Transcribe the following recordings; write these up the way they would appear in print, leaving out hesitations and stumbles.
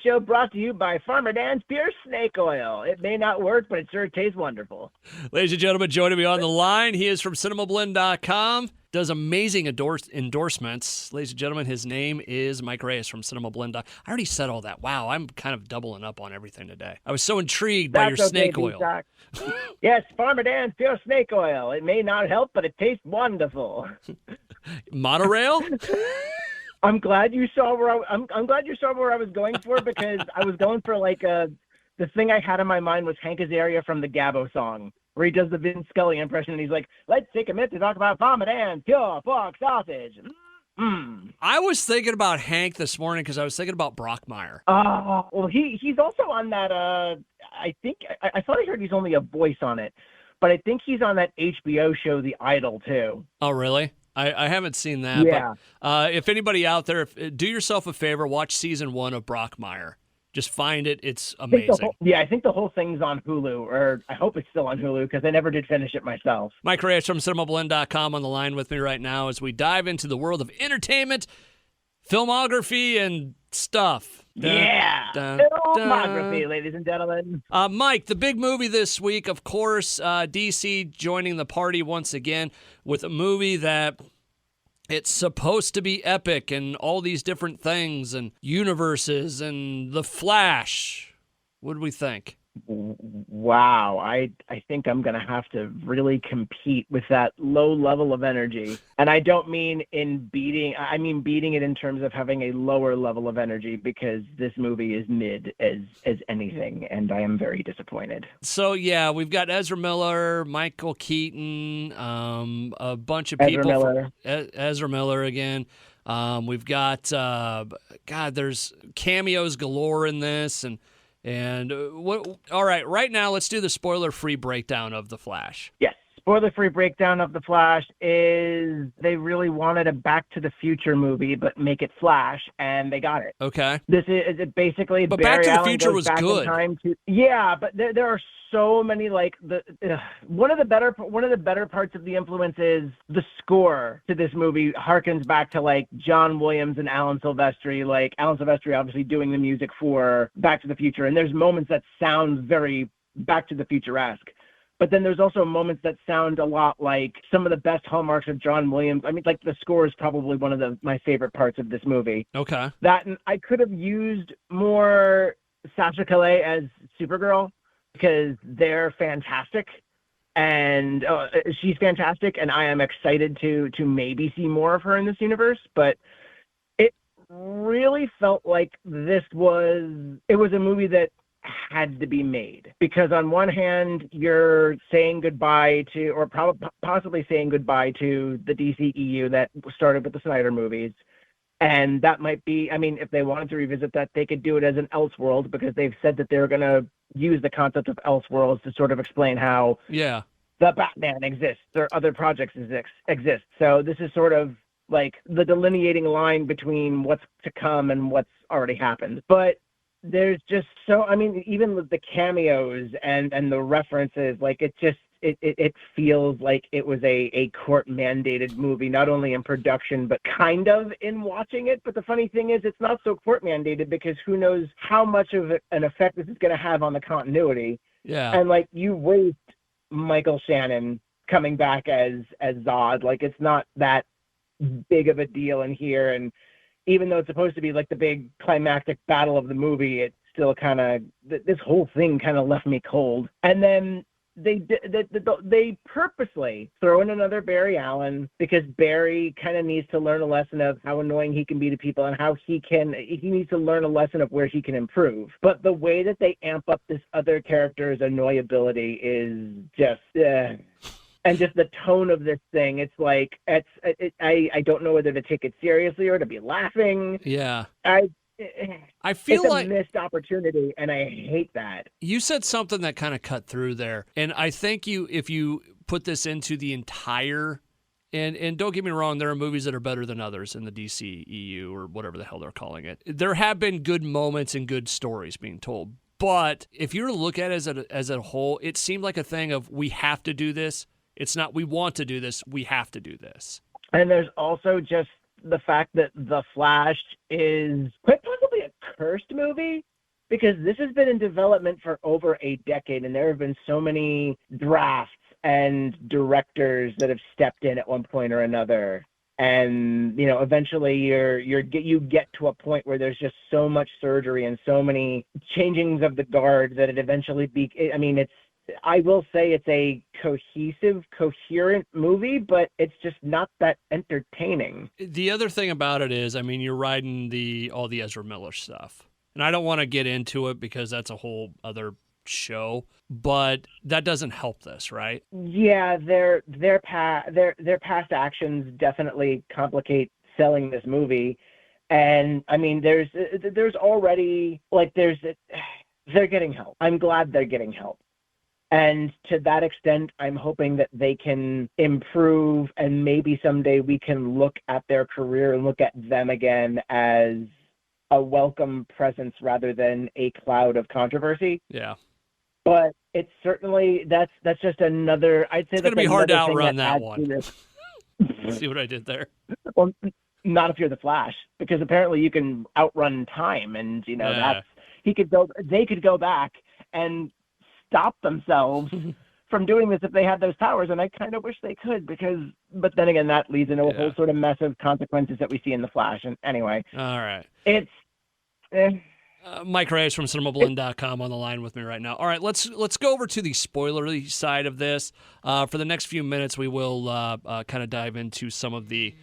show brought to you by Farmer Dan's Pure Snake Oil. It may not work, but it sure tastes wonderful. Ladies and gentlemen, joining me on the line, he is from Cinemablend.com, does amazing endorsements. Ladies and gentlemen, his name is Mike Reyes from Cinemablend. I already said all that. Wow, I'm kind of doubling up on everything today. I was so intrigued by your snake oil. Yes, Farmer Dan's Pure Snake Oil. It may not help, but it tastes wonderful. Monorail? I'm glad you saw where I'm glad you saw where I was going for, because I was going for the thing I had in my mind was Hank Azaria from the Gabbo song, where he does the Vin Scully impression, and he's like, "Let's take a minute to talk about Farmer Dan's Pure Pork Sausage." I was thinking about Hank this morning because I was thinking about Brockmire. Well, he's also on that. I think I thought I heard he's only a voice on it, but I think he's on that HBO show, The Idol, too. Oh, really? I haven't seen that. Yeah. But if anybody out there, do yourself a favor, watch season 1 of Brockmire. Just find it. It's amazing. I think the whole thing's on Hulu, or I hope it's still on Hulu, because I never did finish it myself. Mike Reyes from Cinemablend.com on the line with me right now as we dive into the world of entertainment, filmography, and stuff. Filmography, ladies and gentlemen. Mike, the big movie this week, of course, DC joining the party once again with a movie that it's supposed to be epic and all these different things and universes and The Flash. What do we think? Wow, I think I'm going to have to really compete with that low level of energy. And I don't mean beating it in terms of having a lower level of energy, because this movie is mid as anything, and I am very disappointed. So, yeah, we've got Ezra Miller, Michael Keaton, a bunch of people. Ezra Miller again. We've got, there's cameos galore in this, all right, right now, let's do the spoiler-free breakdown of The Flash. Yes. Spoiler-free breakdown of The Flash is they really wanted a Back to the Future movie, but make it Flash, and they got it. Okay. This is basically. But Barry Back to the Allen Future was good. Yeah, but there are so many one of the better parts of the influence is the score to this movie harkens back to John Williams and Alan Silvestri. Alan Silvestri obviously doing the music for Back to the Future, and there's moments that sound very Back to the Future-esque. But then there's also moments that sound a lot like some of the best hallmarks of John Williams. I mean, the score is probably one of my favorite parts of this movie. Okay. That, and I could have used more Sasha Calais as Supergirl, because they're fantastic, and she's fantastic, and I am excited to maybe see more of her in this universe. But it really felt like it was a movie that had to be made, because on one hand you're saying goodbye to, or possibly saying goodbye to, the DCEU that started with the Snyder movies, and that might be, I mean, if they wanted to revisit that, they could do it as an Elseworld, because they've said that they're going to use the concept of Elseworlds to sort of explain how the Batman exists, or other projects exist. So this is sort of like the delineating line between what's to come and what's already happened. But there's just even with the cameos and the references, it feels like it was a court-mandated movie, not only in production, but kind of in watching it. But the funny thing is, it's not so court-mandated, because who knows how much of an effect this is going to have on the continuity. Yeah. And, you waste Michael Shannon coming back as Zod. It's not that big of a deal in here, and even though it's supposed to be the big climactic battle of the movie, it's still kind of, this whole thing kind of left me cold. And then they purposely throw in another Barry Allen, because Barry kind of needs to learn a lesson of how annoying he can be to people, and how he needs to learn a lesson of where he can improve. But the way that they amp up this other character's annoyability is just and just the tone of this thing, it's I don't know whether to take it seriously or to be laughing. Yeah. I feel it's a missed opportunity, and I hate that. You said something that kind of cut through there, and I think if you put this into the entire, and don't get me wrong, there are movies that are better than others in the DCEU, or whatever the hell they're calling it. There have been good moments and good stories being told, but if you were to look at it as a whole, it seemed like a thing of, we have to do this. It's not, we want to do this, we have to do this. And there's also just the fact that The Flash is quite possibly a cursed movie. because this has been in development for over a decade, and there have been so many drafts and directors that have stepped in at one point or another. And, you know, eventually you get to a point where there's just so much surgery and so many changings of the guard that it eventually I will say it's a cohesive, coherent movie, but it's just not that entertaining. The other thing about it is, I mean, you're riding all the Ezra Miller stuff. And I don't want to get into it because that's a whole other show, but that doesn't help this, right? Yeah, their past actions definitely complicate selling this movie. And I mean, there's already they're getting help. I'm glad they're getting help. And to that extent, I'm hoping that they can improve, and maybe someday we can look at their career and look at them again as a welcome presence rather than a cloud of controversy. Yeah. But it's certainly, that's just another, I'd say it's going to be hard to outrun that one. See what I did there? Well, not if you're the Flash, because apparently you can outrun time, and, you know, they could go back and stop themselves from doing this if they had those powers, and I kind of wish they could, but then again, that leads into a whole sort of mess of consequences that we see in the Flash. And anyway, all right, it's Mike Reyes from Cinemablend.com on the line with me right now. All right, let's go over to the spoilery side of this. For the next few minutes, we will kind of dive into some of the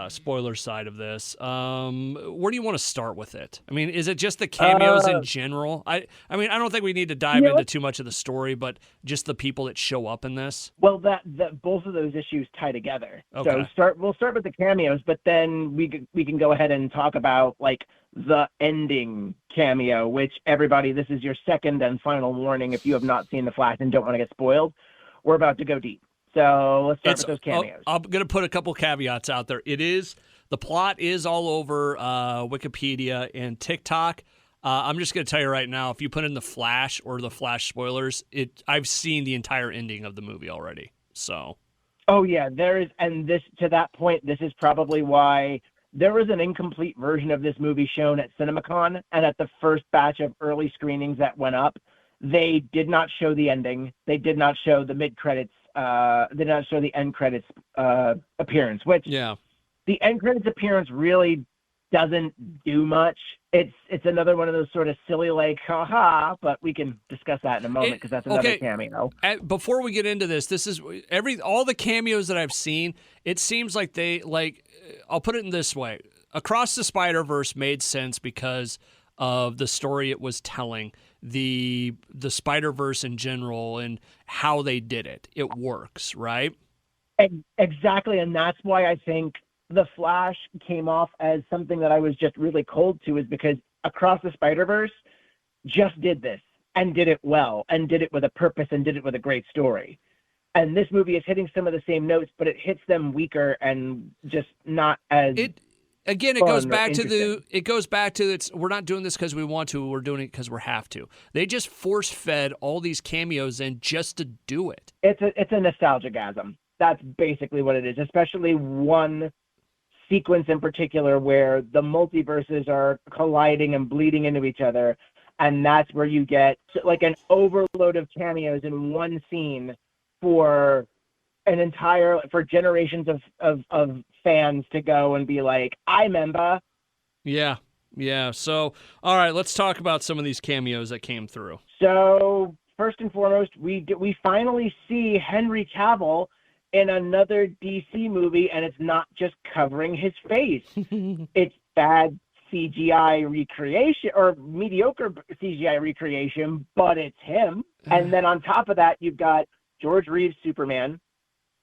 spoiler side of this. Where do you want to start with it? I mean, is it just the cameos in general? I mean, I don't think we need to dive into too much of the story, but just the people that show up in this. Well, that both of those issues tie together. Okay. So we'll start with the cameos, but then we can go ahead and talk about like the ending cameo, which everybody, this is your second and final warning if you have not seen The Flash and don't want to get spoiled. We're about to go deep. So let's start with those cameos. I'm going to put a couple caveats out there. The plot is all over Wikipedia and TikTok. I'm just going to tell you right now, if you put in The Flash or The Flash spoilers, I've seen the entire ending of the movie already. So. Oh, yeah, there is. And this, to that point, this is probably why there was an incomplete version of this movie shown at CinemaCon, and at the first batch of early screenings that went up, they did not show the ending. They did not show the mid-credits. They did not show the end credits appearance, which the end credits appearance really doesn't do much. It's another one of those sort of silly, like, haha, but we can discuss that in a moment because that's another cameo. Before we get into this, all the cameos that I've seen, it seems like I'll put it in this way. Across the Spider-Verse made sense because of the story it was telling, the Spider-Verse in general and how they did it. It works, right? Exactly, and that's why I think The Flash came off as something that I was just really cold to, is because Across the Spider-Verse just did this and did it well and did it with a purpose and did it with a great story. And this movie is hitting some of the same notes, but it hits them weaker and just not as Again, it goes back to we're not doing this because we want to, we're doing it because we have to. They just force-fed all these cameos in just to do it. It's a nostalgia-gasm. That's basically what it is, especially one sequence in particular where the multiverses are colliding and bleeding into each other, and that's where you get like an overload of cameos in one scene for generations of fans to go and be like, I remember. Yeah. So, all right, let's talk about some of these cameos that came through. So, first and foremost, we finally see Henry Cavill in another DC movie, and it's not just covering his face. It's bad CGI recreation or mediocre CGI recreation, but it's him. And then on top of that, you've got George Reeves' Superman.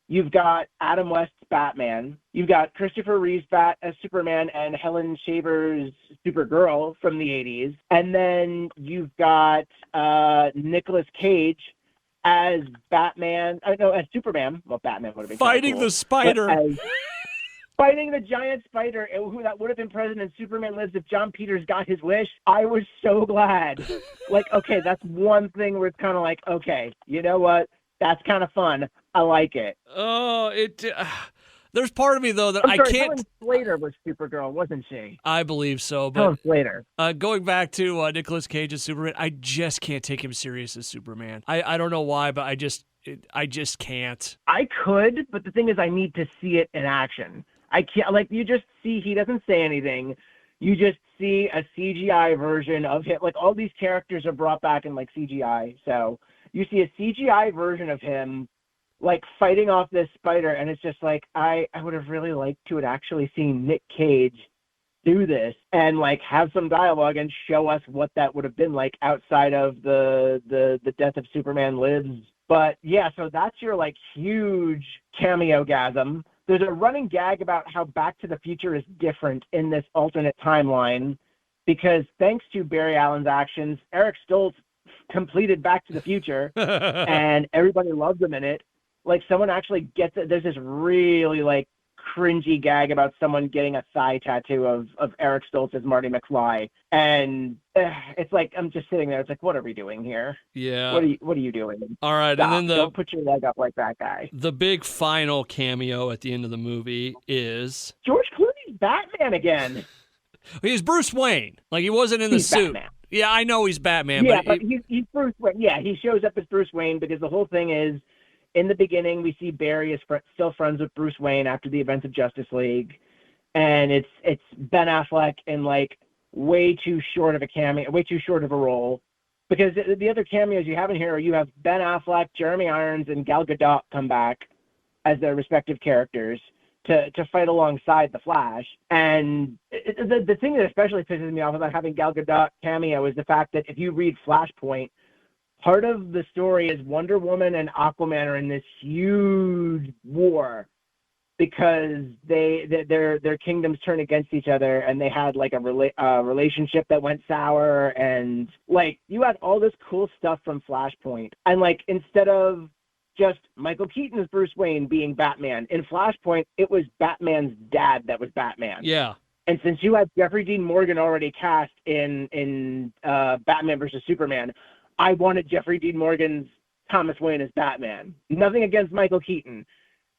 You've got Adam West's Batman. You've got Christopher Reeve's as Superman and Helen Shaver's Supergirl from the 80s. And then you've got Nicolas Cage as Batman. As Superman. Well, Batman would have been fighting cool, the spider. Fighting the giant spider, who that would have been President Superman Lives if John Peters got his wish. I was so glad. Okay, that's one thing where it's kind of like, okay, you know what? That's kind of fun. I like it. Oh, There's part of me though that I'm I sorry, can't. Helen Slater was Supergirl, wasn't she? I believe so, but Helen Slater. going back to Nicolas Cage as Superman, I just can't take him serious as Superman. I don't know why, but I just can't. I could, but the thing is, I need to see it in action. I can't, like, you just see, he doesn't say anything. You just see a CGI version of him. Like, all these characters are brought back in, like, CGI. So you see a CGI version of him, like, fighting off this spider, and it's just like, I would have really liked to have actually seen Nick Cage do this and, like, have some dialogue and show us what that would have been like outside of the Death of Superman Lives. But, yeah, so that's your, like, huge cameo-gasm. There's a running gag about how Back to the Future is different in this alternate timeline because thanks to Barry Allen's actions, Eric Stoltz completed Back to the Future and everybody loves him in it. Like, someone actually gets it. There's this really, like, cringy gag about someone getting a thigh tattoo of Eric Stoltz as Marty McFly. And it's like, I'm just sitting there. It's like, what are we doing here? Yeah. What are you doing? All right. Stop. And then Don't put your leg up like that guy. The big final cameo at the end of the movie is George Clooney's Batman again. He's Bruce Wayne. Like, he wasn't in the He's suit. Batman. Yeah, I know he's Batman. Yeah, but he's Bruce Wayne. Yeah, he shows up as Bruce Wayne because the whole thing is, in the beginning, we see Barry is still friends with Bruce Wayne after the events of Justice League, and it's Ben Affleck in, like, way too short of a cameo, way too short of a role, because the other cameos you have in here, you have Ben Affleck, Jeremy Irons, and Gal Gadot come back as their respective characters to fight alongside the Flash. And the thing that especially pisses me off about having Gal Gadot cameo is the fact that if you read Flashpoint, part of the story is Wonder Woman and Aquaman are in this huge war because their kingdoms turn against each other, and they had, like, a relationship that went sour, and, like, you had all this cool stuff from Flashpoint, and, like, instead of just Michael Keaton as Bruce Wayne being Batman, in Flashpoint it was Batman's dad that was Batman. yeah. And since you had Jeffrey Dean Morgan already cast in Batman versus Superman, I wanted Jeffrey Dean Morgan's Thomas Wayne as Batman. Nothing against Michael Keaton.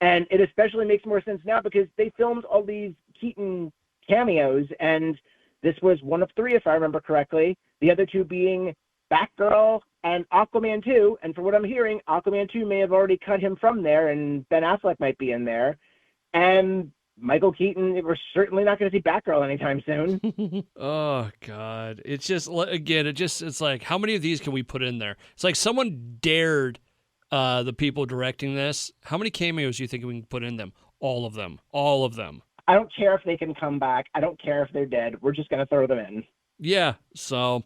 And it especially makes more sense now because they filmed all these Keaton cameos, and this was one of 3, if I remember correctly, the other 2 being Batgirl and Aquaman 2. And for what I'm hearing, Aquaman 2 may have already cut him from there, and Ben Affleck might be in there. And Michael Keaton, we're certainly not going to see Batgirl anytime soon. Oh, God. It's just, again, it's like, how many of these can we put in there? It's like someone dared the people directing this. How many cameos do you think we can put in them? All of them. All of them. I don't care if they can come back. I don't care if they're dead. We're just going to throw them in. Yeah, so...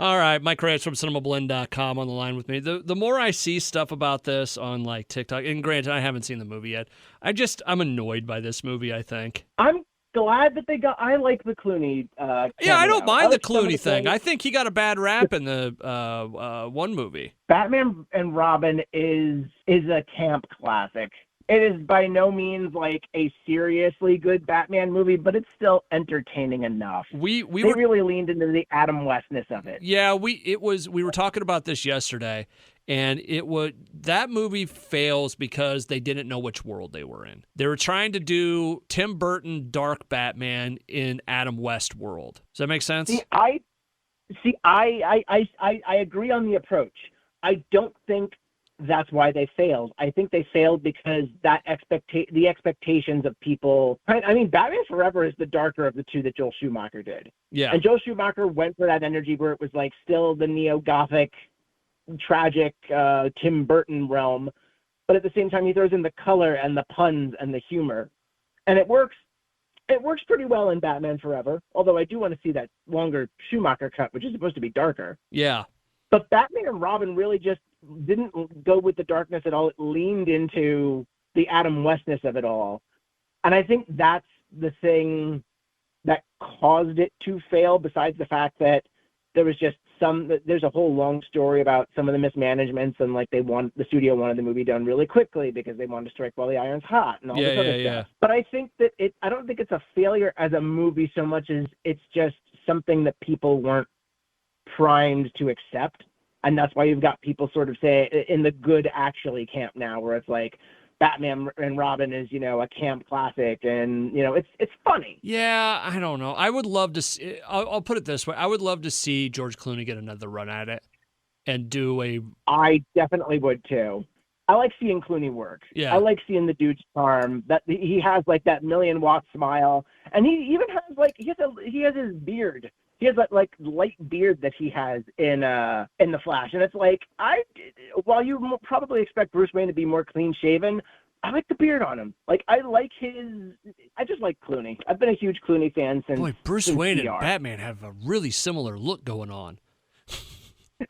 All right, Mike Reyes from Cinemablend.com on the line with me. The more I see stuff about this on, like, TikTok, and granted, I haven't seen the movie yet, I'm annoyed by this movie, I think. I'm glad that I like the Clooney Yeah, I don't mind the like Clooney thing. I think he got a bad rap in the one movie. Batman and Robin is a camp classic. It is by no means like a seriously good Batman movie, but it's still entertaining enough. They really leaned into the Adam Westness of it. Yeah, we were talking about this yesterday, and that movie fails because they didn't know which world they were in. They were trying to do Tim Burton dark Batman in Adam West world. Does that make sense? I agree on the approach. I don't think that's why they failed. I think they failed because the expectations of people. I mean, Batman Forever is the darker of the 2 that Joel Schumacher did. Yeah. And Joel Schumacher went for that energy where it was like still the neo-Gothic, tragic Tim Burton realm, but at the same time he throws in the color and the puns and the humor, and it works. It works pretty well in Batman Forever. Although I do want to see that longer Schumacher cut, which is supposed to be darker. Yeah. But Batman and Robin really just didn't go with the darkness at all. It leaned into the Adam Westness of it all. And I think that's the thing that caused it to fail, besides the fact that there was just there's a whole long story about some of the mismanagements, and like the studio wanted the movie done really quickly because they wanted to strike while the iron's hot and all this other stuff. But I think that I don't think it's a failure as a movie so much as it's just something that people weren't primed to accept. And that's why you've got people sort of say in the good actually camp now, where it's like, Batman and Robin is, a camp classic, and it's funny. Yeah, I don't know. I would love to see. I'll put it this way: I would love to see George Clooney get another run at it and do a. I definitely would too. I like seeing Clooney work. Yeah. I like seeing the dude's charm. That he has like that million-watt smile, and he even has like he has his beard. He has that like light beard that he has in The Flash, and it's like while you probably expect Bruce Wayne to be more clean-shaven, I like the beard on him. Like I just like Clooney. I've been a huge Clooney fan since. Boy, Bruce since Wayne PR. and Batman have a really similar look going on.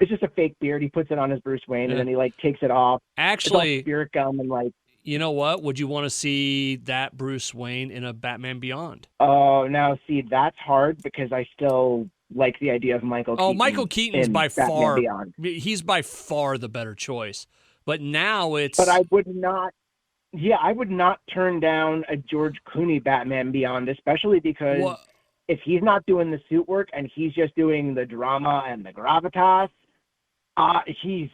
It's just a fake beard. He puts it on as Bruce Wayne, and then he like takes it off. Actually, it's all spirit gum and like. You know what? Would you want to see that Bruce Wayne in a Batman Beyond? Oh, now see, that's hard because I still like the idea of Michael Keaton. Oh, Michael Keaton's by Batman far. Beyond. He's by far the better choice. But now it's. But I would not. Yeah, I would not turn down a George Clooney Batman Beyond, especially because if he's not doing the suit work and he's just doing the drama and the gravitas, he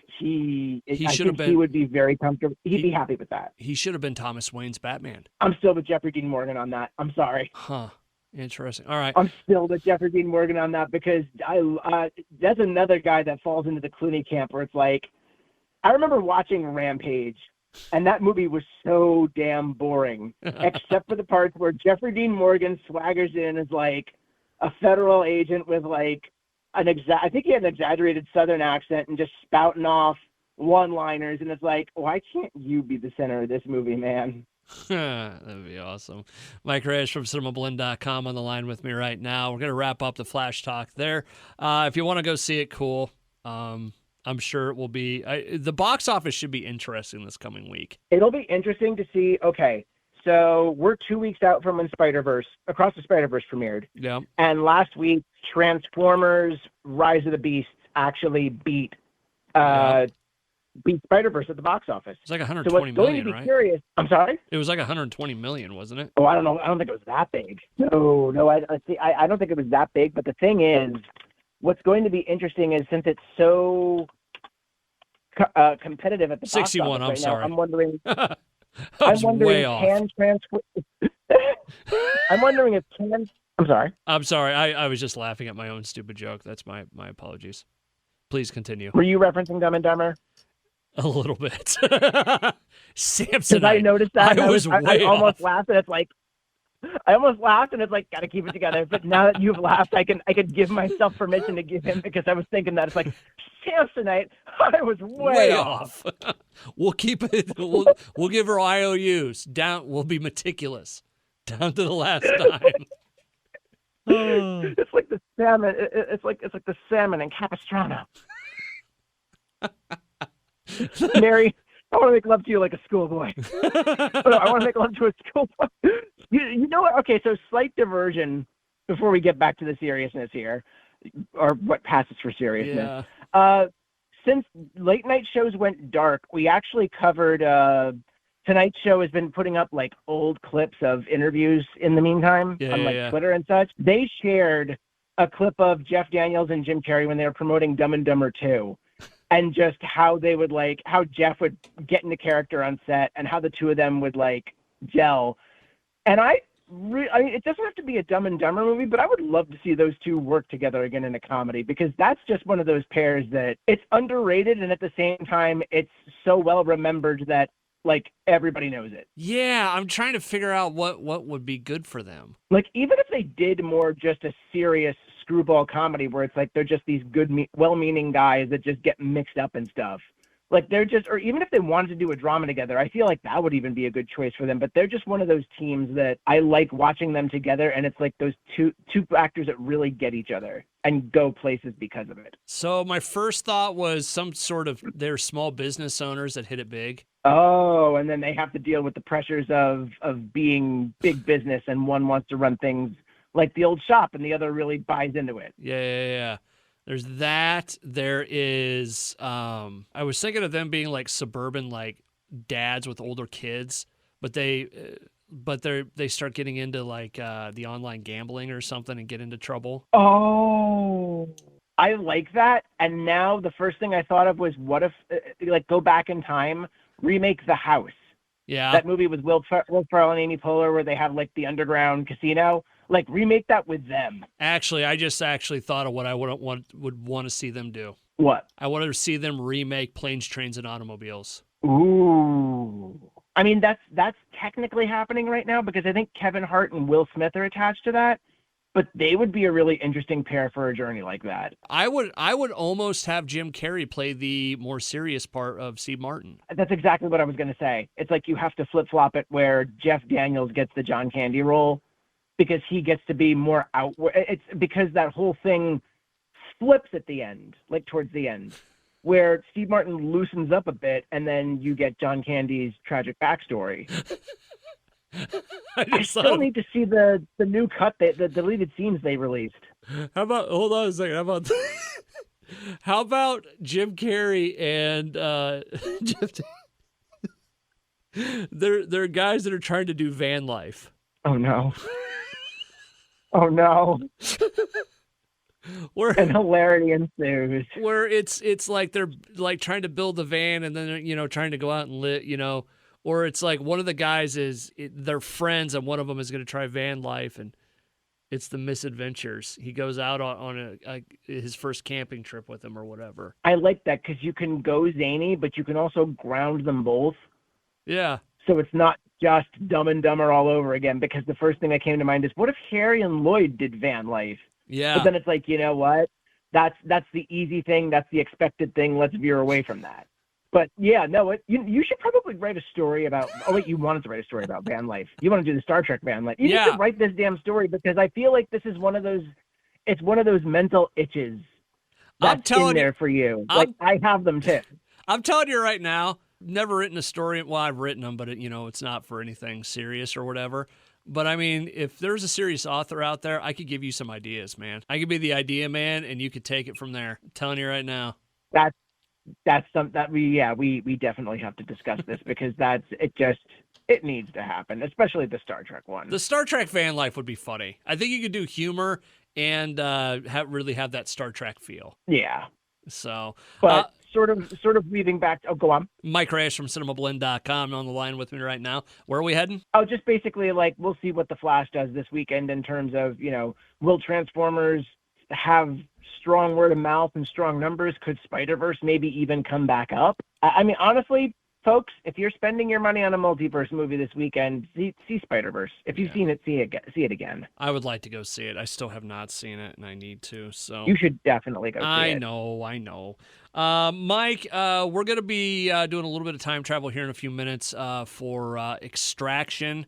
would be very comfortable. He'd be happy with that. He should have been Thomas Wayne's Batman. I'm still with Jeffrey Dean Morgan on that. I'm sorry. Huh. Interesting. All right. I'm still with Jeffrey Dean Morgan on that because that's another guy that falls into the Clooney camp where it's like, I remember watching Rampage, and that movie was so damn boring, except for the parts where Jeffrey Dean Morgan swaggers in as like a federal agent with like I think he had an exaggerated Southern accent and just spouting off one-liners, and it's like, why can't you be the center of this movie, man? That'd be awesome. Mike Reyes from Cinemablend.com on the line with me right now. We're going to wrap up the Flash talk there. If you want to go see it, cool. I'm sure it will be. The box office should be interesting this coming week. It'll be interesting to see. Okay, so we're 2 weeks out from when Across the Spider-Verse premiered. Yeah. And last week, Transformers: Rise of the Beasts actually beat Spider-Verse at the box office. It's like 120 so what's million, going to be right? Curious. I'm sorry? It was like 120 million, wasn't it? Oh, I don't know. I don't think it was that big. No, I don't think it was that big. But the thing is, what's going to be interesting is since it's so competitive at the 61, box office I'm right sorry. now, I'm wondering. I'm wondering if I'm sorry. I'm sorry. I was just laughing at my own stupid joke. That's my apologies. Please continue. Were you referencing Dumb and Dumber? A little bit. Samsonite. I noticed that. I almost off. laughed, and it's like, gotta keep it together. But now that you've laughed, I could give myself permission to give him because I was thinking that it's like Samsonite. I was way off. We'll keep it. We'll give her IOUs down. We'll be meticulous down to the last dime. It's like the salmon. It's like the salmon in Capistrano. Mary, I want to make love to you like a schoolboy. I want to make love to a schoolboy. You know what? Okay, so slight diversion before we get back to the seriousness here, or what passes for seriousness. Yeah. Since late night shows went dark, we actually covered. Tonight's show has been putting up like old clips of interviews in the meantime on Twitter and such. They shared a clip of Jeff Daniels and Jim Carrey when they were promoting Dumb and Dumber 2. And just how they would how Jeff would get into character on set and how the two of them would gel. And I mean, it doesn't have to be a Dumb and Dumber movie, but I would love to see those two work together again in a comedy because that's just one of those pairs that it's underrated and at the same time it's so well remembered that everybody knows it. Yeah, I'm trying to figure out what would be good for them. Even if they did more just a serious screwball comedy where it's they're just these good, well-meaning guys that just get mixed up and stuff. They're just, or even if they wanted to do a drama together, I feel like that would even be a good choice for them. But they're just one of those teams that I like watching them together, and it's those two actors that really get each other and go places because of it. So my first thought was some sort of they're small business owners that hit it big. Oh, and then they have to deal with the pressures of being big business, and one wants to run things like the old shop, and the other really buys into it. Yeah. There's that. There is. I was thinking of them being suburban, dads with older kids, but they start getting into the online gambling or something and get into trouble. Oh, I like that. And now the first thing I thought of was, what if go back in time, remake The House, Yeah. That movie with Will Ferrell and Amy Poehler where they have like the underground casino. Like remake that with them. Actually, I just thought of what I would want to see them do. What? I wanted to see them remake Planes, Trains, and Automobiles. Ooh. I mean, that's technically happening right now because I think Kevin Hart and Will Smith are attached to that. But they would be a really interesting pair for a journey like that. I would almost have Jim Carrey play the more serious part of Steve Martin. That's exactly what I was going to say. It's like you have to flip-flop it where Jeff Daniels gets the John Candy role because he gets to be more outward. It's because that whole thing flips at the end, like towards the end, where Steve Martin loosens up a bit and then you get John Candy's tragic backstory. I still need to see the new cut, the deleted scenes they released. Hold on a second. How about Jim Carrey and they're guys that are trying to do van life. Oh no. Oh no. And hilarity ensues. Where it's like they're like trying to build a van and then they're, trying to go out and or it's like one of the guys they're friends and one of them is going to try van life and it's the misadventures. He goes out on his first camping trip with him or whatever. I like that because you can go zany, but you can also ground them both. Yeah. So it's not just Dumb and Dumber all over again because the first thing that came to mind is what if Harry and Lloyd did van life? Yeah. But then it's like, you know what? That's the easy thing. That's the expected thing. Let's veer away from that. But yeah, no, you should probably write a story about. Oh wait, you wanted to write a story about van life. You want to do the Star Trek van life. You need to write this damn story because I feel like this is one of those. It's one of those mental itches that's in there for you. Like I have them too. I'm telling you right now. Never written a story. Well, I've written them, but it's not for anything serious or whatever. But I mean, if there's a serious author out there, I could give you some ideas, man. I could be the idea man, and you could take it from there. I'm telling you right now. That's something that we definitely have to discuss this because it needs to happen, especially the Star Trek one. The Star Trek van life would be funny. I think you could do humor and really have that Star Trek feel. Yeah. So, but sort of weaving back. Oh, go on. Mike Reyes from Cinemablend.com on the line with me right now. Where are we heading? Oh, just basically like we'll see what the Flash does this weekend in terms of will Transformers have strong word of mouth and strong numbers? Could Spider-Verse maybe even come back up? I mean, honestly, folks, if you're spending your money on a multiverse movie this weekend, see Spider-Verse. If you've seen it, see it again. I would like to go see it. I still have not seen it, and I need to. So you should definitely go see it. I know. Mike, we're going to be doing a little bit of time travel here in a few minutes for Extraction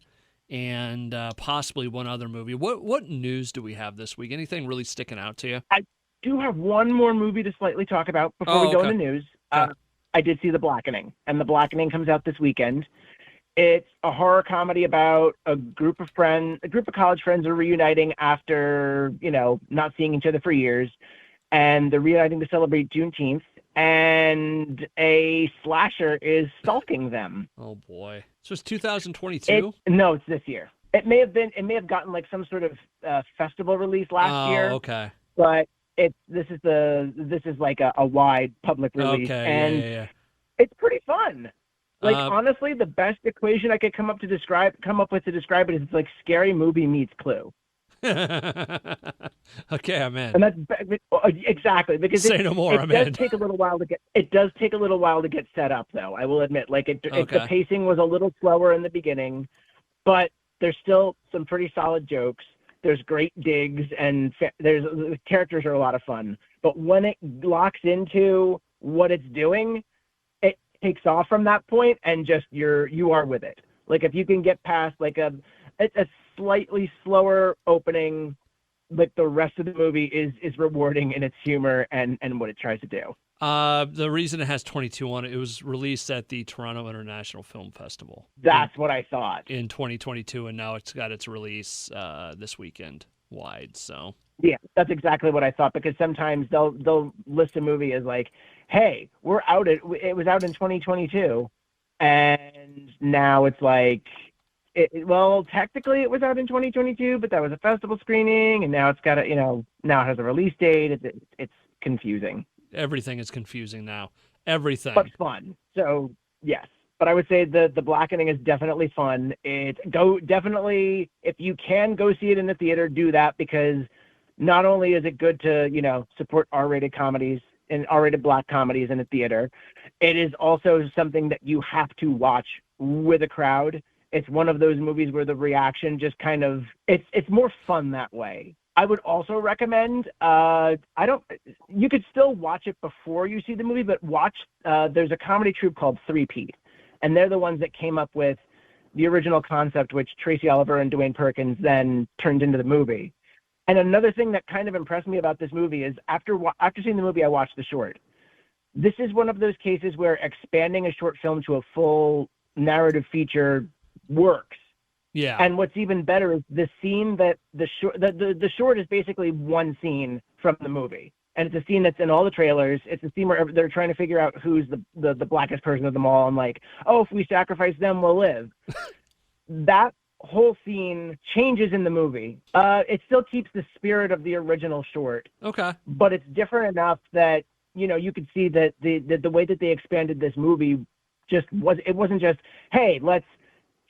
and possibly one other movie. What news do we have this week? Anything really sticking out to you? I do have one more movie to slightly talk about before we go into news. Okay. I did see The Blackening, and The Blackening comes out this weekend. It's a horror comedy about a group of college friends are reuniting after, not seeing each other for years, and they're reuniting to celebrate Juneteenth, and a slasher is stalking them. Oh boy. So it's 2022? No, it's this year. It may have gotten like some sort of festival release last year. Oh, okay. But this is like a wide public release, and it's pretty fun. Like honestly, the best equation I could come up with to describe it is it's like Scary Movie meets Clue. Okay, I'm in. And that's exactly because Say no more. It does take a little while to get set up, though. I will admit, the pacing was a little slower in the beginning, but there's still some pretty solid jokes. There's great digs, and the characters are a lot of fun. But when it locks into what it's doing, it takes off from that point, and just you are with it. Like if you can get past like a slightly slower opening, but the rest of the movie is rewarding in its humor and what it tries to do. The reason it has 22 on it, it was released at the Toronto International Film Festival. That's what I thought. In 2022, and now it's got its release this weekend wide. So yeah, that's exactly what I thought, because sometimes they'll list a movie as like, hey, it was out in 2022, and now it's like, well, technically it was out in 2022, but that was a festival screening, and now it's got now it has a release date. It's confusing. Everything is confusing now. Everything. But fun. So, yes. but I would say the blackening is definitely fun. Definitely, if you can go see it in the theater, do that, because not only is it good to, support R-rated comedies and R-rated black comedies in a theater, it is also something that you have to watch with a crowd. It's one of those movies where the reaction just kind of, it's more fun that way. I would also recommend, you could still watch it before you see the movie, but there's a comedy troupe called 3P, and they're the ones that came up with the original concept, which Tracy Oliver and Dwayne Perkins then turned into the movie. And another thing that kind of impressed me about this movie is after seeing the movie, I watched the short. This is one of those cases where expanding a short film to a full narrative feature works. Yeah. And what's even better is the scene that the short is basically one scene from the movie. And it's a scene that's in all the trailers. It's a scene where they're trying to figure out who's the blackest person of them all. And like, oh, if we sacrifice them, we'll live. That whole scene changes in the movie. It still keeps the spirit of the original short. Okay. But it's different enough that, you could see that the way that they expanded this movie it wasn't just, hey, let's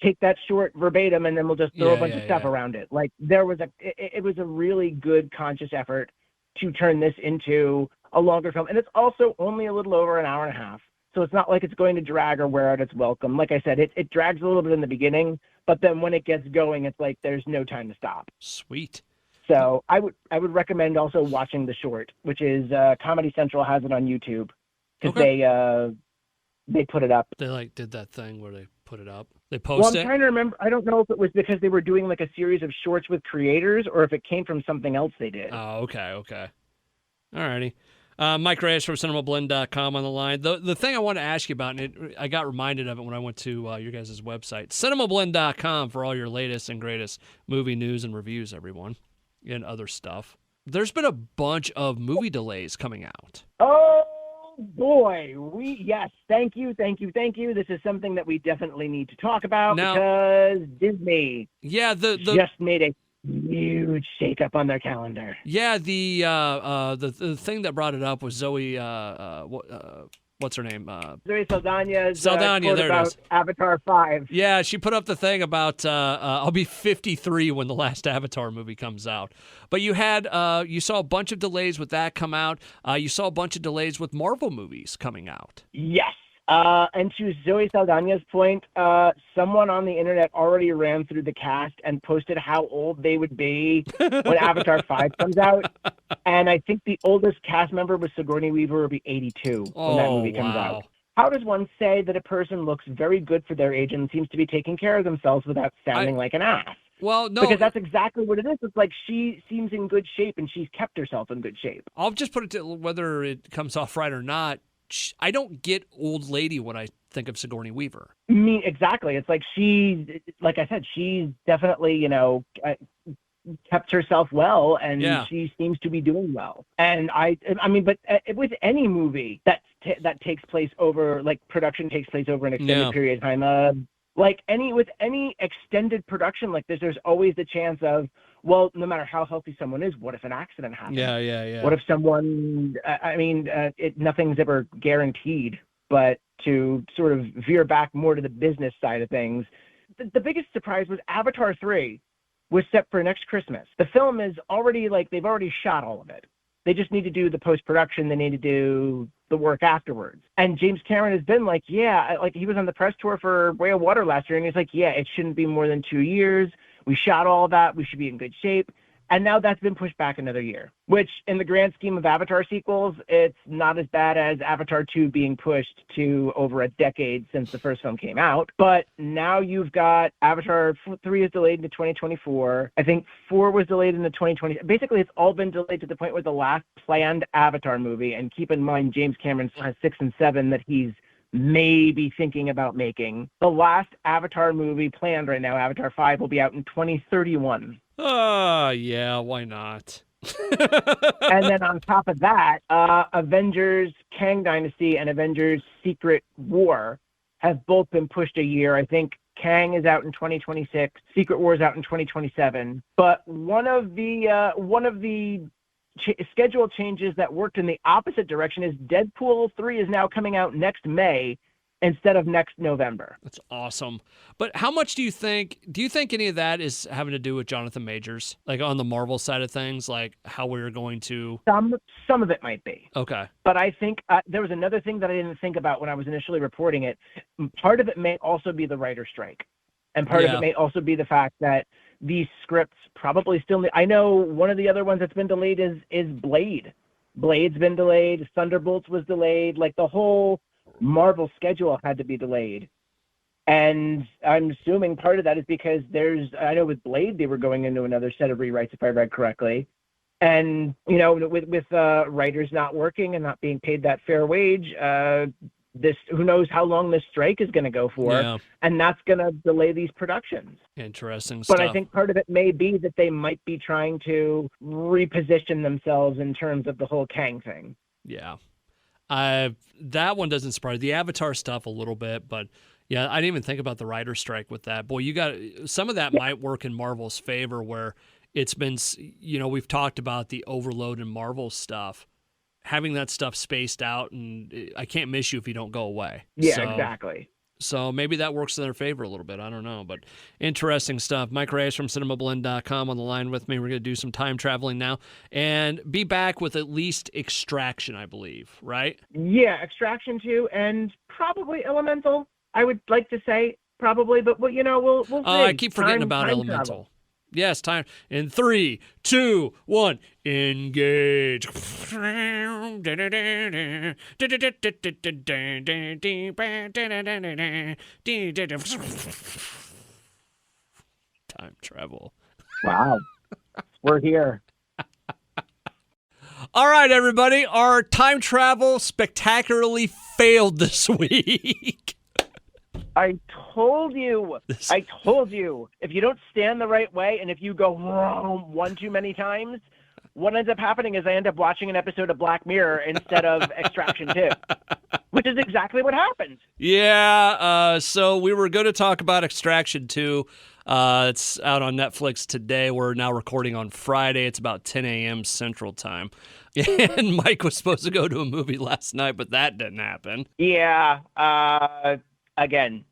take that short verbatim and then we'll just throw a bunch of stuff around it. Like it was a really good conscious effort to turn this into a longer film. And it's also only a little over an hour and a half. So it's not like it's going to drag or wear out its welcome. Like I said, it drags a little bit in the beginning, but then when it gets going, it's like there's no time to stop. Sweet. So I would recommend also watching the short, which is Comedy Central has it on YouTube, because they put it up. They did that thing where they put it up. They post it. I'm trying to remember. I don't know if it was because they were doing like a series of shorts with creators or if it came from something else they did. Oh, okay. All righty. Mike Reyes from Cinemablend.com on the line. The thing I want to ask you about, and I got reminded of it when I went to your guys' website, Cinemablend.com, for all your latest and greatest movie news and reviews, everyone, and other stuff. There's been a bunch of movie delays coming out. Oh, boy. Yes. Thank you. This is something that we definitely need to talk about because Disney just made a huge shakeup on their calendar. Yeah, the thing that brought it up was Zoe. What's her name? Zoe Saldana's Saldana. There about it is. Avatar 5. Yeah, she put up the thing about I'll be 53 when the last Avatar movie comes out. But you saw a bunch of delays with that come out. You saw a bunch of delays with Marvel movies coming out. Yes. And to Zoe Saldana's point, someone on the internet already ran through the cast and posted how old they would be when Avatar 5 comes out. And I think the oldest cast member was Sigourney Weaver will be 82 when that movie comes out. How does one say that a person looks very good for their age and seems to be taking care of themselves without sounding like an ass? Well, no. Because that's exactly what it is. It's like she seems in good shape and she's kept herself in good shape. I'll just put it to whether it comes off right or not. I don't get old lady when I think of Sigourney Weaver. I mean, exactly. It's like like I said, she's definitely, kept herself well, and she seems to be doing well. And I mean, but with any movie that takes place over, like production takes place over an extended period of time, with any extended production like this, there's always the chance of, well, no matter how healthy someone is, what if an accident happens? Yeah. What if someone, nothing's ever guaranteed, but to sort of veer back more to the business side of things, the biggest surprise was Avatar 3 was set for next Christmas. The film is already, they've already shot all of it. They just need to do the post-production. They need to do the work afterwards. And James Cameron has been he was on the press tour for Way of Water last year, and he's like, it shouldn't be more than 2 years. We shot all of that. We should be in good shape. And now that's been pushed back another year, which in the grand scheme of Avatar sequels, it's not as bad as Avatar 2 being pushed to over a decade since the first film came out. But now you've got Avatar 3 is delayed into 2024. I think 4 was delayed into 2020. Basically, it's all been delayed to the point where the last planned Avatar movie, and keep in mind, James Cameron still has 6 and 7 that he's maybe thinking about making. The last Avatar movie planned right now, Avatar 5, will be out in 2031. Yeah, why not? And then on top of that, Avengers Kang Dynasty and Avengers Secret War have both been pushed a year. I think Kang is out in 2026, Secret War is out in 2027. But one of the schedule changes that worked in the opposite direction is Deadpool 3 is now coming out next May instead of next November. That's awesome. But how much do you think any of that is having to do with Jonathan Majors? Like on the Marvel side of things, like how we're going to... Some of it might be. Okay. But I think there was another thing that I didn't think about when I was initially reporting it. Part of it may also be the writer's strike. And part of it may also be the fact that these scripts probably still need... I know one of the other ones that's been delayed is Blade. Blade's been delayed. Thunderbolts was delayed. Like the whole Marvel schedule had to be delayed. And I'm assuming part of that is because I know with Blade, they were going into another set of rewrites, if I read correctly. And, you know, with writers not working and not being paid that fair wage, who knows how long this strike is going to go for, and that's going to delay these productions. Interesting But stuff. I think part of it may be that they might be trying to reposition themselves in terms of the whole Kang thing. Yeah. That one doesn't surprise me. The Avatar stuff a little bit, but yeah, I didn't even think about the writer's strike with that. Boy, you got some of that might work in Marvel's favor where it's been, you know, we've talked about the overload in Marvel stuff. Having that stuff spaced out, and I can't miss you if you don't go away. Yeah, exactly. So maybe that works in their favor a little bit. I don't know, but interesting stuff. Mike Reyes from Cinemablend.com on the line with me. We're going to do some time traveling now and be back with at least Extraction, I believe, right? Yeah, Extraction 2 and probably Elemental. I would like to say probably, but you know, we'll see. I keep forgetting about Elemental. Travel. Yes, time. In 3, 2, 1, engage. Time travel. Wow. We're here. All right, everybody. Our time travel spectacularly failed this week. I told you. If you don't stand the right way and if you go one too many times, what ends up happening is I end up watching an episode of Black Mirror instead of Extraction 2, which is exactly what happened. Yeah, so we were going to talk about Extraction 2. It's out on Netflix today. We're now recording on Friday. It's about 10 a.m. Central Time. And Mike was supposed to go to a movie last night, but that didn't happen. Yeah, again,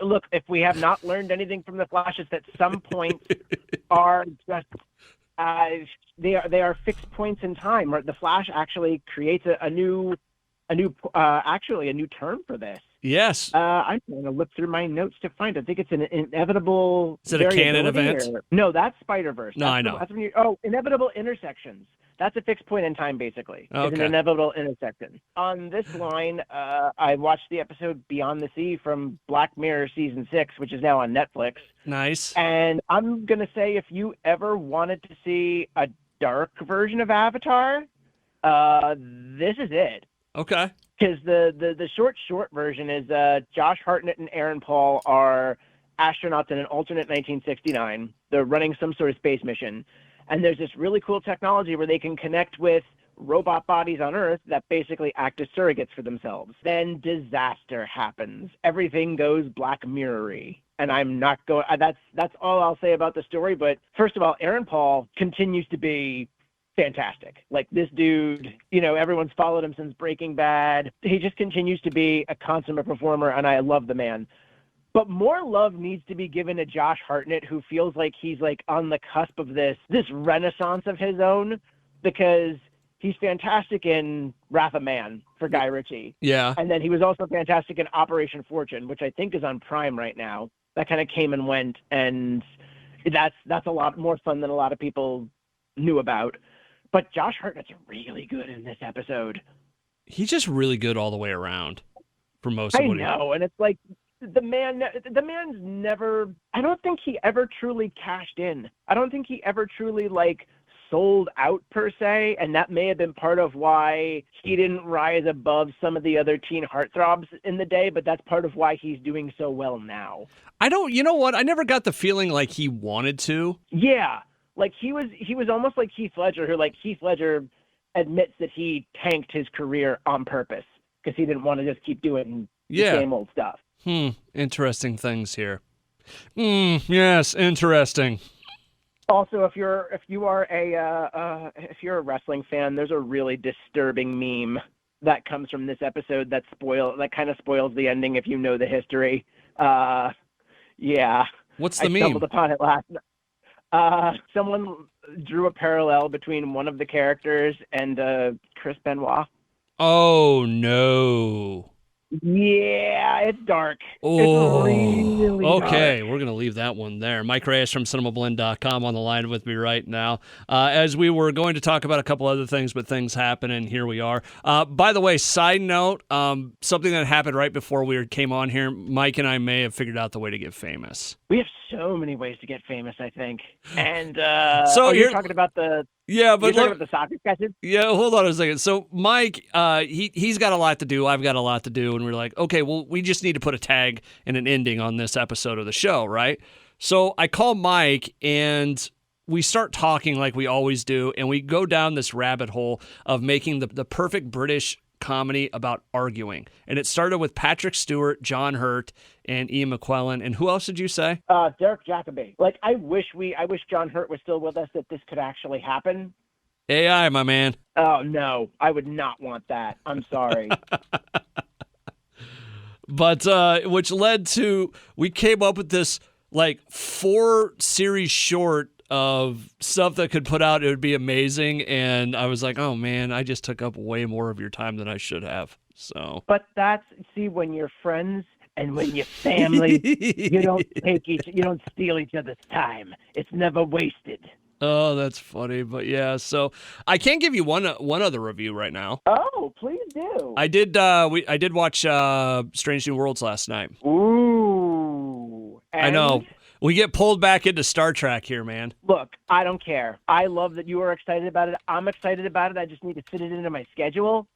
look, if we have not learned anything from the Flash, it's that some points are just they are fixed points in time. The Flash actually creates a new term for this. Yes. I'm trying to look through my notes to find it. I think it's an inevitable. Is it a canon event? No, that's Spider-Verse. I know. Inevitable intersections. That's a fixed point in time, basically. Okay. It's an inevitable intersection. On this line, I watched the episode Beyond the Sea from Black Mirror Season 6, which is now on Netflix. Nice. And I'm going to say if you ever wanted to see a dark version of Avatar, this is it. Okay. Because the short version is Josh Hartnett and Aaron Paul are astronauts in an alternate 1969. They're running some sort of space mission. And there's this really cool technology where they can connect with robot bodies on Earth that basically act as surrogates for themselves. Then disaster happens. Everything goes Black Mirror-y. And I'm not going... That's all I'll say about the story. But first of all, Aaron Paul continues to be fantastic. Like, this dude, you know, everyone's followed him since Breaking Bad. He just continues to be a consummate performer, and I love the man. But more love needs to be given to Josh Hartnett, who feels like he's like on the cusp of this renaissance of his own, because he's fantastic in Wrath of Man for Guy Ritchie. Yeah. And then he was also fantastic in Operation Fortune, which I think is on Prime right now. That kind of came and went, and that's a lot more fun than a lot of people knew about. But Josh Hartnett's really good in this episode. He's just really good all the way around for most of what he... I know, and it's like, the man's never, I don't think he ever truly cashed in. I don't think he ever truly like sold out per se, and that may have been part of why he didn't rise above some of the other teen heartthrobs in the day, but that's part of why he's doing so well now. You know what? I never got the feeling like he wanted to. Yeah. Like he was almost like Heath Ledger, who like Heath Ledger admits that he tanked his career on purpose because he didn't want to just keep doing the same old stuff. Interesting things here. Yes, interesting. Also, if you're a wrestling fan, there's a really disturbing meme that comes from this episode that kind of spoils the ending if you know the history. Yeah. What's the I meme? stumbled upon it last night. Someone drew a parallel between one of the characters and Chris Benoit. Oh, no. Yeah, it's dark. Oh, it's really okay. dark. We're going to leave that one there. Mike Reyes from Cinemablend.com on the line with me right now. As we were going to talk about a couple other things, but things happen, and here we are. By the way, side note, something that happened right before we came on here, Mike and I may have figured out the way to get famous. We have so many ways to get famous, I think. And so you're talking about the... Yeah, but you're talking about the soccer sketches? Yeah, hold on a second. So Mike, he's got a lot to do. I've got a lot to do, and we're like, okay, well, we just need to put a tag and an ending on this episode of the show, right? So I call Mike, and we start talking like we always do, and we go down this rabbit hole of making the perfect British comedy about arguing. And it started with Patrick Stewart, John Hurt, and Ian McKellen. And who else did you say? Derek Jacobi. Like, I wish John Hurt was still with us, that this could actually happen. AI, my man. Oh, no. I would not want that. I'm sorry. But, which led to, we came up with this, like, 4-series short of stuff that could put out. It would be amazing. And I was like, oh man, I just took up way more of your time than I should have. So, but when you're friends and when you're family, you don't steal each other's time. It's never wasted. Oh, that's funny. But yeah, so I can't give you one other review right now. Oh, please do. I did watch Strange New Worlds last night. Ooh. And? I know. We get pulled back into Star Trek here, man. Look, I don't care. I love that you are excited about it. I'm excited about it. I just need to fit it into my schedule.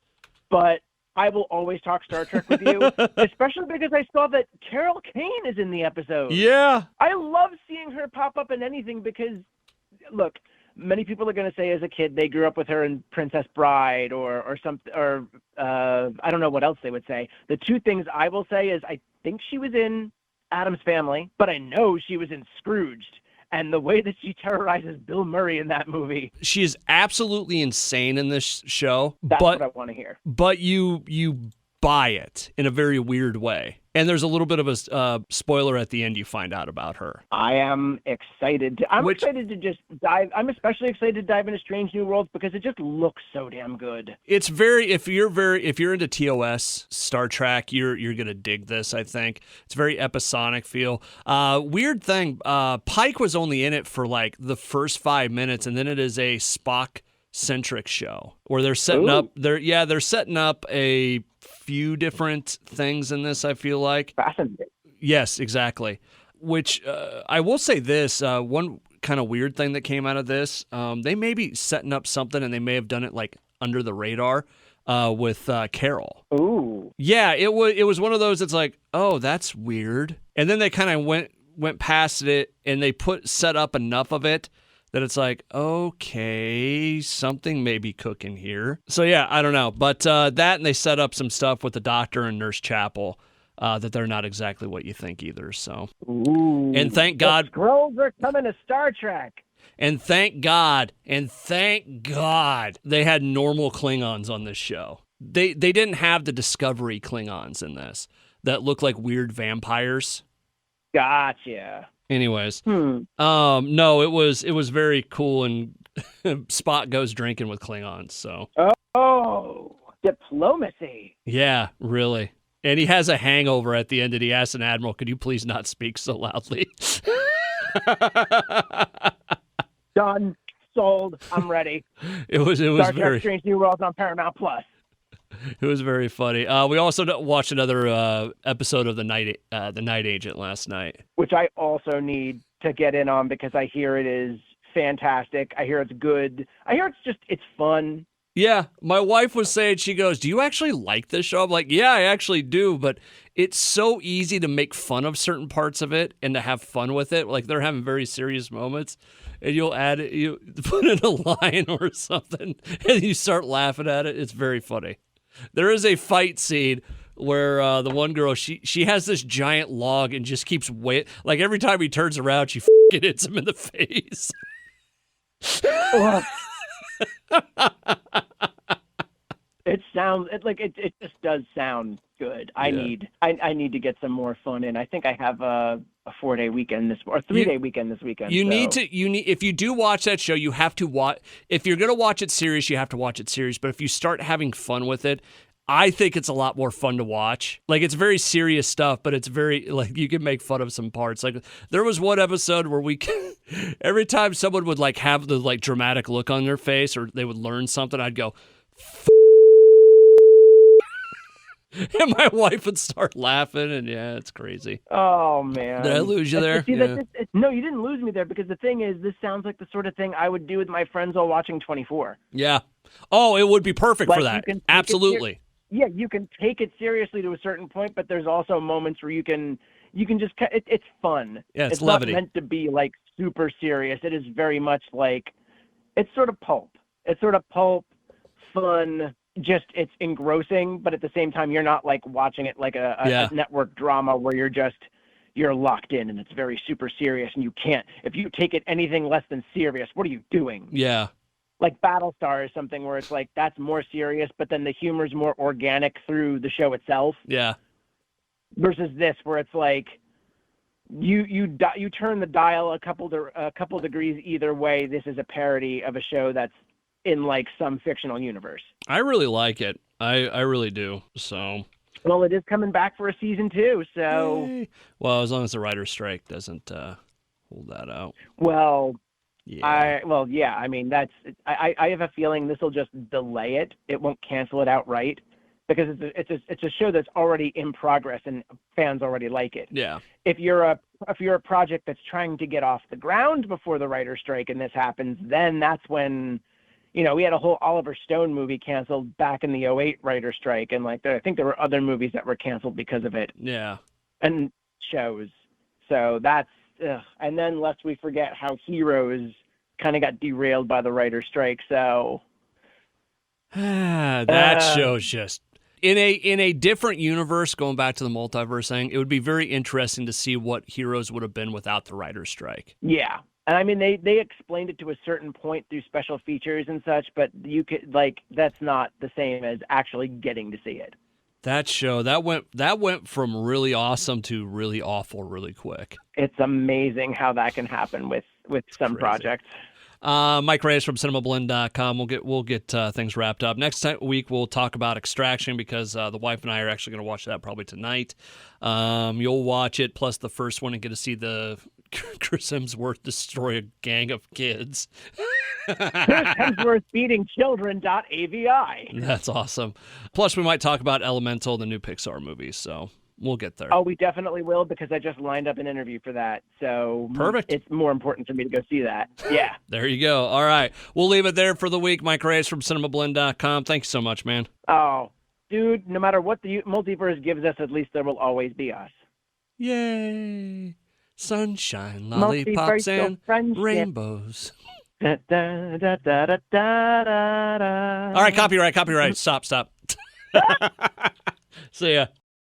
But I will always talk Star Trek with you, especially because I saw that Carol Kane is in the episode. Yeah. I love seeing her pop up in anything because, look, many people are going to say as a kid they grew up with her in Princess Bride or something, or I don't know what else they would say. The two things I will say is I think she was in Addams Family, but I know she was in Scrooged, and the way that she terrorizes Bill Murray in that movie. She is absolutely insane in this show. That's what I want to hear. But you buy it in a very weird way. And there's a little bit of a spoiler at the end you find out about her. I am excited. Excited to just dive. I'm especially excited to dive into Strange New Worlds because it just looks so damn good. It's if you're into TOS, Star Trek, you're going to dig this, I think. It's very episodic feel. Weird thing, Pike was only in it for like the first 5 minutes, and then it is a Spock-centric show where they're setting they're setting up a few different things in this, I feel like. Fascinating. Yes, exactly. Which I will say this, one kind of weird thing that came out of this, they may be setting up something and they may have done it like under the radar with Carol. Ooh. Yeah, it was one of those that's like, oh, that's weird. And then they kind of went past it and they set up enough of it that it's like, okay, something may be cooking here. So yeah, I don't know. But that, and they set up some stuff with the Doctor and Nurse Chapel that they're not exactly what you think either. So, ooh, and thank God, the Skrulls are coming to Star Trek. And thank God, they had normal Klingons on this show. They didn't have the Discovery Klingons in this that look like weird vampires. Gotcha. Anyways, no, it was very cool, and Spock goes drinking with Klingons. So, oh, diplomacy. Yeah, really. And he has a hangover at the end, and he asks an admiral, "Could you please not speak so loudly?" Done. Sold. I'm ready. It was Star very Trek Strange New Worlds on Paramount Plus. It was very funny. We also watched another episode of the Night Agent last night, which I also need to get in on because I hear it is fantastic. I hear it's good. I hear it's fun. Yeah, my wife was saying, she goes, "Do you actually like this show?" I'm like, "Yeah, I actually do, but it's so easy to make fun of certain parts of it and to have fun with it. Like they're having very serious moments, and you put in a line or something, and you start laughing at it. It's very funny." There is a fight scene where the one girl, she has this giant log and just keeps like every time he turns around, she f***ing hits him in the face. It sounds it just does sound good. I need to get some more fun in. I think I have a 4-day weekend or 3-day weekend this weekend. You need if you do watch that show, you have to watch. If you're gonna watch it serious, you have to watch it serious. But if you start having fun with it, I think it's a lot more fun to watch. Like, it's very serious stuff, but it's very, like, you can make fun of some parts. Like, there was one episode where every time someone would, like, have the, like, dramatic look on their face or they would learn something, I'd go, and my wife would start laughing, and yeah, it's crazy. Oh, man. Did I lose you there? See, no, you didn't lose me there, because the thing is, this sounds like the sort of thing I would do with my friends while watching 24. Yeah. Oh, it would be perfect for that. Absolutely. Yeah, you can take it seriously to a certain point, but there's also moments where you can just it's fun. Yeah, it's not levity. Meant to be like super serious. It is very much like it's sort of pulp. It's sort of pulp, fun. Just it's engrossing, but at the same time, you're not like watching it like a network drama where you're locked in and it's very super serious, and you can't. If you take it anything less than serious, what are you doing? Yeah. Like Battlestar is something where it's like that's more serious, but then the humor's more organic through the show itself. Yeah. Versus this, where it's like you turn the dial a couple degrees either way. This is a parody of a show that's in like some fictional universe. I really like it. I really do. So. Well, it is coming back for a season 2, so. Yay. Well, as long as the writer's strike doesn't hold that out. Well. Yeah. I mean, I have a feeling this will just delay it. It won't cancel it outright, because it's a show that's already in progress and fans already like it. Yeah. If you're a project that's trying to get off the ground before the writer's strike and this happens, then that's when, we had a whole Oliver Stone movie canceled back in the 2008 writer's strike, and I think there were other movies that were canceled because of it. Yeah. And shows. So that's. And then lest we forget how Heroes kind of got derailed by the writer's strike. So that show's just in a different universe, going back to the multiverse thing, it would be very interesting to see what Heroes would have been without the writer's strike. Yeah. And I mean, they explained it to a certain point through special features and such, but you could that's not the same as actually getting to see it. That show, that went from really awesome to really awful really quick. It's amazing how that can happen with some projects. Mike Reyes from Cinemablend.com. We'll get things wrapped up. Next week we'll talk about Extraction, because the wife and I are actually going to watch that probably tonight. You'll watch it plus the first one and get to see the Chris Hemsworth destroy a gang of kids. Chris Hemsworth beating children.avi. That's awesome. Plus, we might talk about Elemental, the new Pixar movie, so we'll get there. Oh, we definitely will, because I just lined up an interview for that. So perfect. It's more important for me to go see that. Yeah. There you go. All right. We'll leave it there for the week. Mike Reyes from Cinemablend.com. Thanks so much, man. Oh, dude, no matter what the multiverse gives us, at least there will always be us. Yay. Sunshine, lollipops, and rainbows. Da, da, da, da, da, da, da. All right, copyright. Stop. See ya.